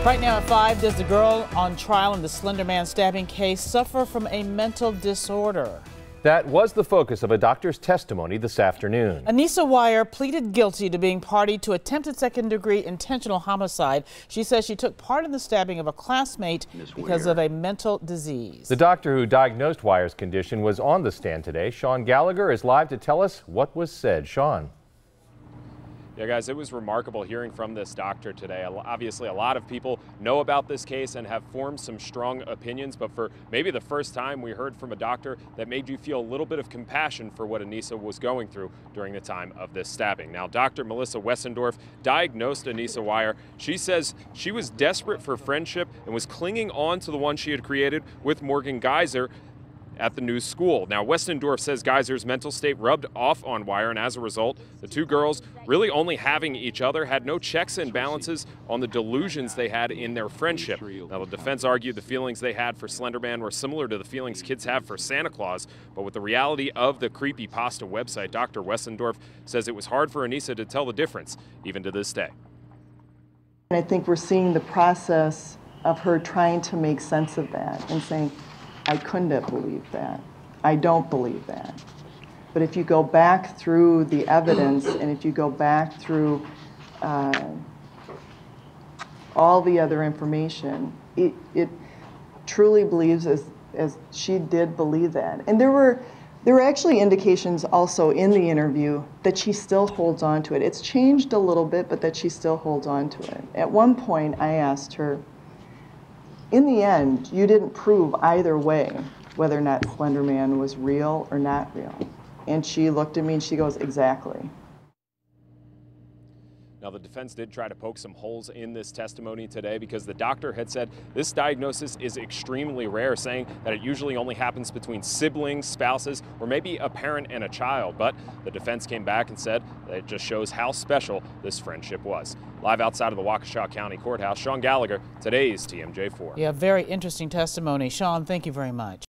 Right now at 5, does the girl on trial in the Slender Man stabbing case suffer from a mental disorder? That was the focus of a doctor's testimony this afternoon. Anissa Weier pleaded guilty to being party to attempted second-degree intentional homicide. She says she took part in the stabbing of a classmate because of a mental disease. The doctor who diagnosed Weier's condition was on the stand today. Sean Gallagher is live to tell us what was said. Sean. Yeah, guys, it was remarkable hearing from this doctor today. Obviously, a lot of people know about this case and have formed some strong opinions, but for maybe the first time, we heard from a doctor that made you feel a little bit of compassion for what Anissa was going through during the time of this stabbing. Now, Dr. Melissa Wessendorf diagnosed Anissa Weier. She says she was desperate for friendship and was clinging on to the one she had created with Morgan Geyser at the new school. Now, Westendorf says Geyser's mental state rubbed off on Weier, and as a result, the two girls, really only having each other, had no checks and balances on the delusions they had in their friendship. Now, the defense argued the feelings they had for Slender Man were similar to the feelings kids have for Santa Claus, but with the reality of the creepypasta website, Dr. Westendorf says it was hard for Anissa to tell the difference, even to this day. I think we're seeing the process of her trying to make sense of that and saying, I couldn't have believed that. I don't believe that. But if you go back through the evidence and if you go back through all the other information, it truly believes as she did believe that. And there were actually indications also in the interview that she still holds on to it. It's changed a little bit, but that she still holds on to it. At one point, I asked her, in the end, you didn't prove either way whether or not Slender Man was real or not real. And she looked at me and she goes, exactly. Now, the defense did try to poke some holes in this testimony today because the doctor had said this diagnosis is extremely rare, saying that it usually only happens between siblings, spouses, or maybe a parent and a child. But the defense came back and said that it just shows how special this friendship was. Live outside of the Waukesha County Courthouse, Sean Gallagher, today's TMJ4. Yeah, very interesting testimony. Sean, thank you very much.